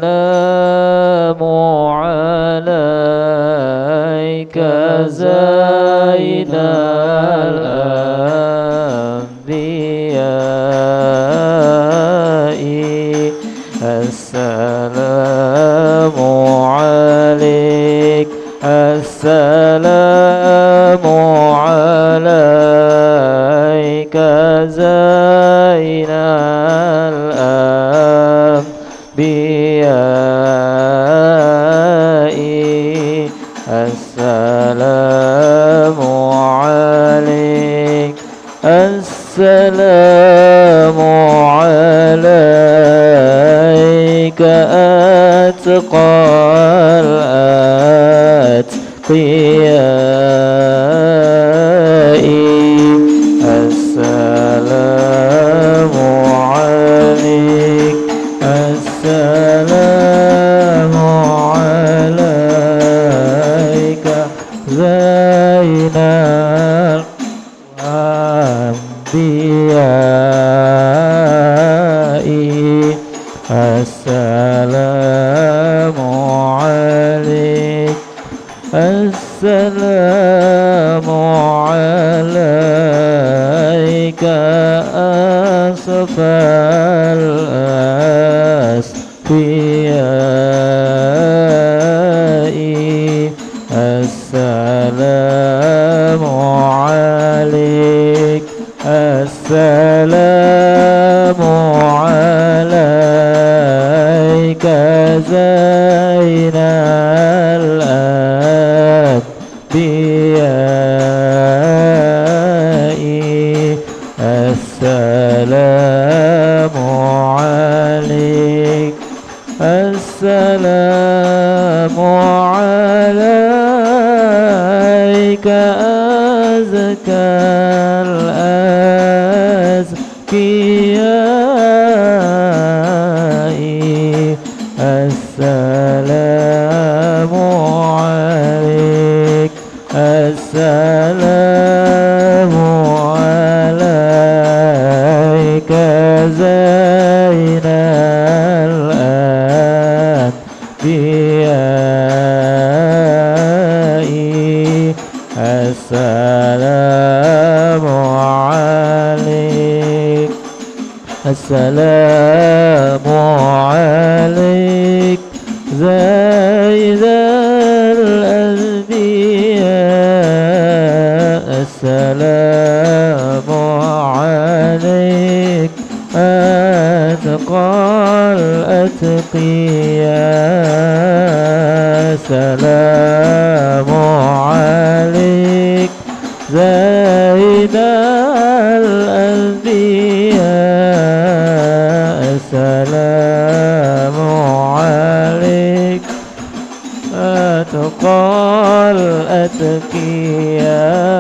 السلام عليك زين الأنبياء السلام عليك السلام عليك زين الأنبياء السلام عليك السلام عليك أتقى الأتقياء السلام عليك السلام عليك زين الأنبياء السلام عليك السلام عليك أصفى الأصفياء السلام عليك السلام عليك زين الأنبياء السلام عليك السلام عليك أزكى الأزكياء السلام عليك السلام عليك زين الأنبياء السلام عليك السلام عليك زين الأنبياء السلام عليك أتقى الأتقياء السلام عليك زين الأنبياء السلام عليك أتقى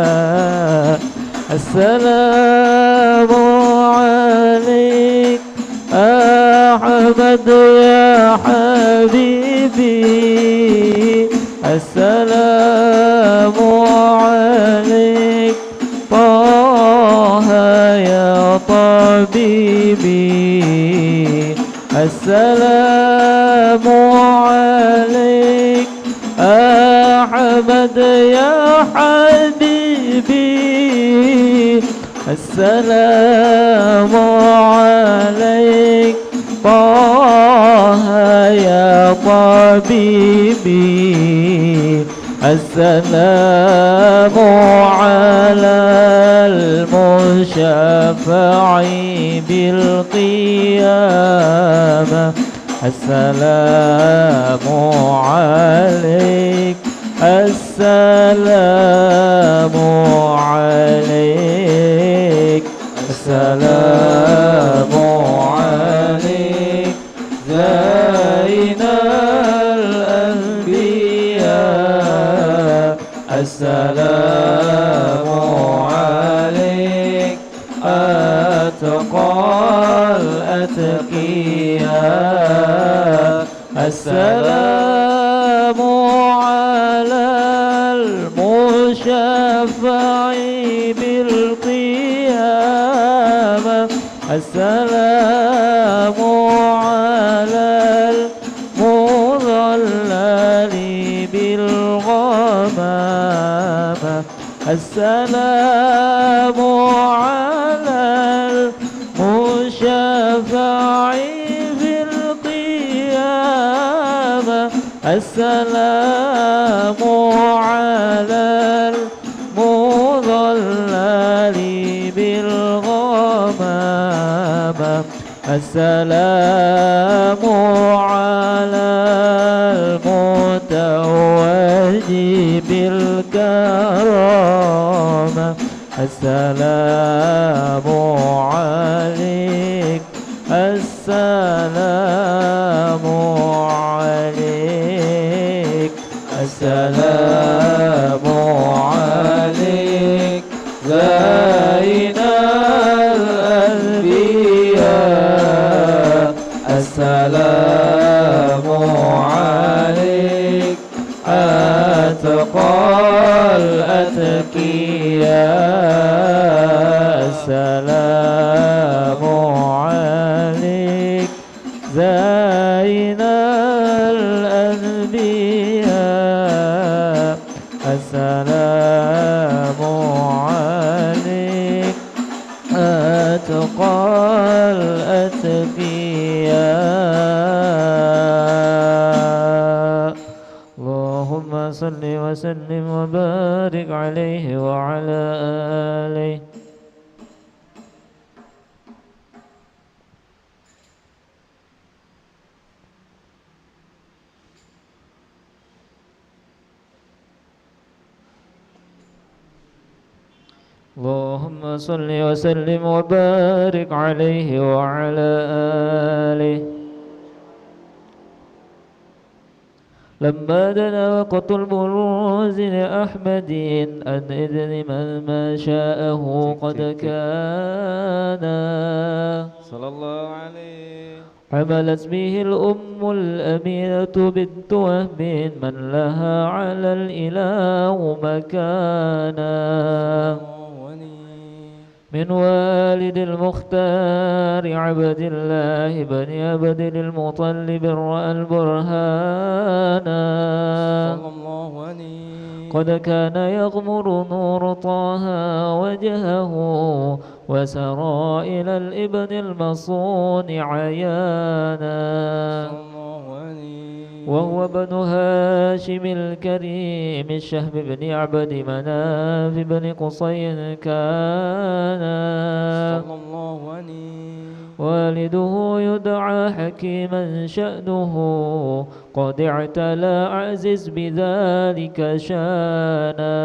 الأتقياء السلام عليك أحمد يا حبيبي السلام عليك طه يا طبيبي السلام عليك أحمد يا حبيبي السلام عليك طه يا طبيبي السلام على المشفع بالقيامة السلام عليك السلام عليك السلام عليك زين الأنبياء السلام عليك أتقى الأتقياء السلام على المشفع بالقيامة السلام المضلل بالغمامة السلام على المشفع في القيامة السلام على المضلل بالغمامة السلام على المتوج بالكرامة السلام عليك السلام عليك السلام عليك زين الأنبياء السلام عليك أتقى الأتقياء السلام عليك زين الأنبياء السلام عليك أتقى الأتقياء اللهم صل وسلم وبارك عليه وعلى آله اللهم صل وسلم وبارك عليه وعلى آله لما دنا وقت البروز لأحمد أن إذن من ما شاءه قد كان صلى الله عليه حملت به الأم الأمينة بنت وهب من لها على الإله مكانا من والد المختار عبد الله بن عبد المطلب رأى البرهانا صلى الله عليه قد كان يغمر نور طه وجهه وسرى إلى الابن المصون عيانا وهو ابن هاشم الكريم الشهم بن عبد مناف بن قصي كان صلى الله عليه والده يدعى حكيما شأنه قد اعتلى أعزز بذلك شانا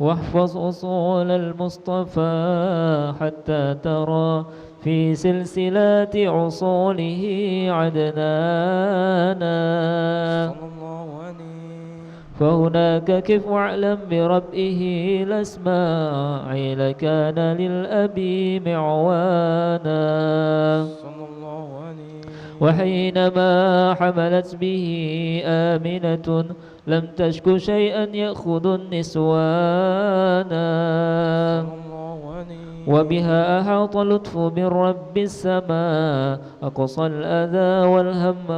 واحفظ أصول المصطفى حتى ترى في سلسلات عصوله عدنانا فهناك كف واعلم بربه الأسماعيل كان للأبي معوانا وحينما حملت به آمنة لم تشك شيئا يأخذ النسوانا وبها أحاط لطف من رب السماء أقصى الأذى والهم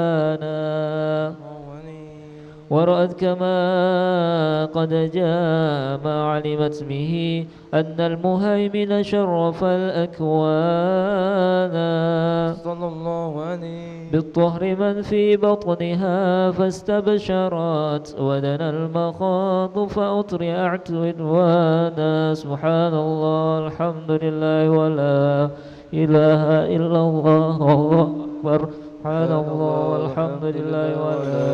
والأحزانا ورأت كما قد جاء ما علمت به أن المهيمن شرف الأكوان صلى الله عليه بالطهر من في بطنها فاستبشرت ودنا المخاض فأطرعت عنوانا سبحان الله الحمد لله ولا إله إلا الله والله أكبر سبحان الله والحمد لله ولا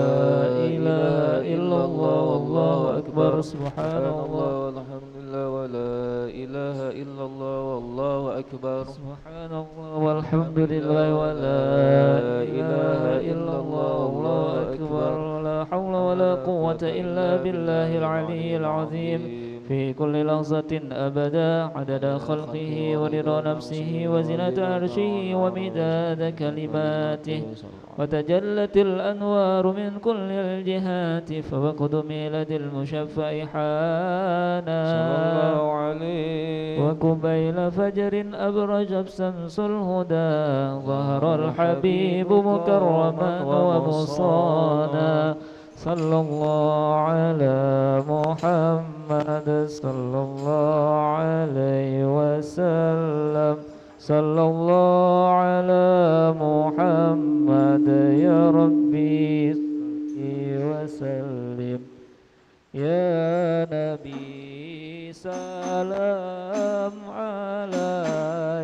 إله إلا الله والله أكبر سبحان الله والحمد لله ولا إله إلا الله والله أكبر سبحان الله والحمد لله ولا إله إلا الله والله أكبر ولا حول ولا قوة إلا بالله العلي العظيم في كل لحظة أبدا عدد خلقه ورضا نفسه وزنة عرشه ومداد كلماته وتجلت الأنوار من كل الجهات فوقد ميلاد المشفع حانا صلى الله عليه وقبيل فجر أبرجت شمس الهدى ظهر الحبيب مكرما ومصانا صلى الله على محمد صلى الله عليه وسلم صلى الله على محمد يا ربي صل وسلم يا نبي سلام عليك